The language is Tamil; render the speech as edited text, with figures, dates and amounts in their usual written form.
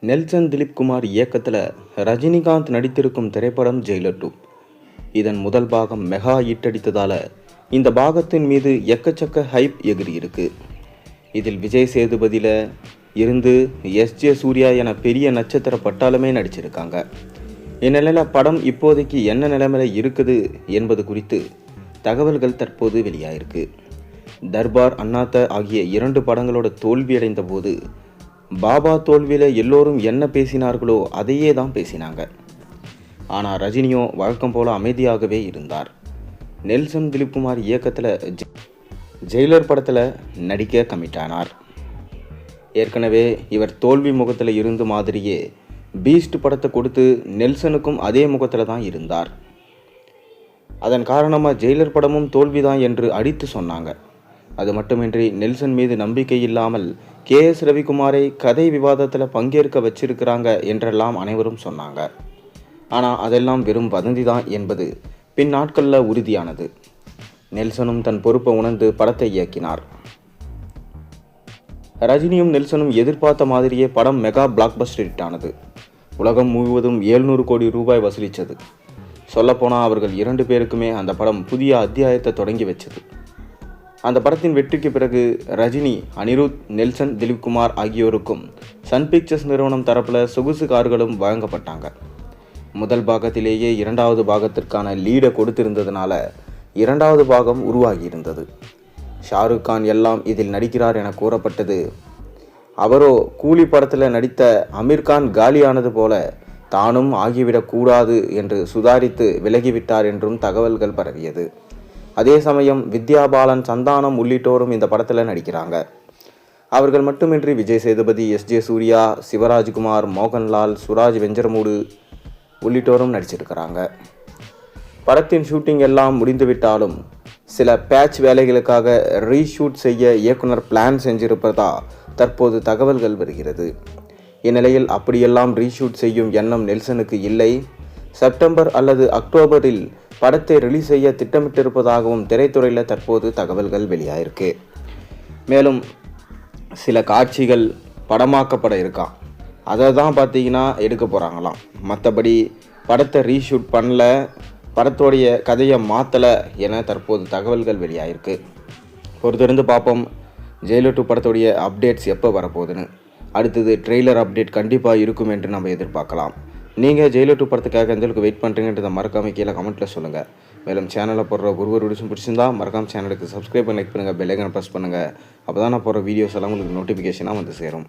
நெல்சன் திலீப்குமார் இயக்கத்தில் ரஜினிகாந்த் நடித்திருக்கும் திரைப்படம் ஜெயிலர் 2. இதன் முதல் பாகம் மெகா ஹிட்டடித்ததால் இந்த பாகத்தின் மீது எக்கச்சக்க ஹைப் எகிரி இருக்கு. இதில் விஜய் சேதுபதியில் இருந்து எஸ்.ஜே. சூர்யா என பெரிய நட்சத்திர பட்டாளமே நடிச்சிருக்காங்க. இந்நிலையில் படம் இப்போதைக்கு என்ன நிலைமையில் இருக்குது என்பது குறித்து தகவல்கள் தற்போது வெளியாயிருக்கு. தர்பார், அண்ணாத்த ஆகிய 2 படங்களோட தோல்வியடைந்த போது பாபா தோல்வியில் எல்லோரும் என்ன பேசினார்களோ அதையே தான் பேசினாங்க. ஆனால் ரஜினியோ வழக்கம் போல அமைதியாகவே இருந்தார். நெல்சன் திலீப்குமார் இயக்கத்தில் ஜெயிலர் படத்தில் நடிக்க கமிட்டானார். ஏற்கனவே இவர் தோல்வி முகத்தில் இருந்த மாதிரியே பீஸ்ட் படத்தை கொடுத்து நெல்சனுக்கும் அதே முகத்தில் தான் இருந்தார். அதன் காரணமாக ஜெயிலர் படமும் தோல்விதான் என்று அடித்து சொன்னாங்க. அது மட்டுமின்றி நெல்சன் மீது நம்பிக்கை இல்லாமல் கே.எஸ். ரவிக்குமாரை கதை விவாதத்தில் பங்கேற்க வச்சிருக்கிறாங்க என்றெல்லாம் அனைவரும் சொன்னாங்க. ஆனால் அதெல்லாம் வெறும் வதந்தி தான் என்பது பின் நாட்களில் உறுதியானது. நெல்சனும் தன் பொறுப்பை உணர்ந்து படத்தை இயக்கினார். ரஜினியும் நெல்சனும் எதிர்பார்த்த மாதிரியே படம் மெகா பிளாக்பஸ்டர் ஹிட் ஆனது. உலகம் முழுவதும் 700 கோடி ரூபாய் வசூலித்தது. சொல்லப்போனால் அவர்கள் 2 பேருக்குமே அந்த படம் புதிய அத்தியாயத்தை தொடங்கி வச்சது. அந்த படத்தின் வெற்றிக்கு பிறகு ரஜினி, அனிருத், நெல்சன் திலீப்குமார் ஆகியோருக்கும் சன் பிக்சர்ஸ் நிறுவனம் தரப்பில் சொகுசு கார்களும் வழங்கப்பட்டாங்க. முதல் பாகத்திலேயே 2வது பாகத்திற்கான லீடை கொடுத்திருந்ததுனால 2வது பாகம் உருவாகியிருந்தது. ஷாருக் கான் எல்லாம் இதில் நடிக்கிறார் என கூறப்பட்டது. அவரோ கூலி படத்தில் நடித்த அமீர் கான் காலியானது போல தானும் ஆகிவிடக்கூடாது என்று சுதாரித்து விலகிவிட்டார் என்றும் தகவல்கள் பரவியது. அதே சமயம் வித்யா பாலன், சந்தானம் உள்ளிட்டோரும் இந்த படத்தில் நடிக்கிறாங்க. அவர்கள் மட்டுமின்றி விஜய் சேதுபதி, எஸ்.ஜே. சூர்யா, சிவராஜ்குமார், மோகன்லால், சுராஜ் வெஞ்சரமூடு உள்ளிட்டோரும் நடிச்சிருக்கிறாங்க. படத்தின் ஷூட்டிங் எல்லாம் முடிந்துவிட்டாலும் சில பேட்ச் வேலைகளுக்காக ரீஷூட் செய்ய இயக்குனர் பிளான் செஞ்சிருப்பதா தற்போது தகவல்கள் வருகிறது. இந்நிலையில் அப்படியெல்லாம் ரீஷூட் செய்யும் எண்ணம் நெல்சனுக்கு இல்லை. செப்டம்பர் அல்லது அக்டோபரில் படத்தை ரிலீஸ் செய்ய திட்டமிட்டிருப்பதாகவும் திரைத்துறையில் தற்போது தகவல்கள் வெளியாயிருக்கு. மேலும் சில காட்சிகள் படமாக்கப்பட இருக்கான். அதை தான் பார்த்தீங்கன்னா எடுக்க போகிறாங்களாம். மற்றபடி படத்தை ரீஷூட் பண்ணல, படத்தோடைய கதையை மாற்றலை என தற்போது தகவல்கள் வெளியாயிருக்கு. பொறுத்திருந்து பார்ப்போம் ஜெயிலர் 2 படத்துடைய அப்டேட்ஸ் எப்போ வரப்போகுதுன்னு. அடுத்தது ட்ரெய்லர் அப்டேட் கண்டிப்பாக இருக்கும் என்று நம்ம எதிர்பார்க்கலாம். நீங்கள் ஜெயிலர் 2 படத்துக்காக எந்தளவுக்கு வெயிட் பண்ணுறீங்கன்றதை மறக்காமல் கீழே கமெண்ட்டில் சொல்லுங்கள். மேலும் சேனலில் போடுற ஒரு வீடியோஸும் பிடிச்சிருந்தா மறக்காமல் சேனலுக்கு சப்ஸ்கிரைப் பண்ணி லைக் பண்ணுங்கள், பெல் ஐக்கானை ப்ரெஸ் பண்ணுங்கள். அப்போ தான் நான் போடுற வீடியோஸ் எல்லாம் உங்களுக்கு நோட்டிஃபிகேஷனாக வந்து சேரும்.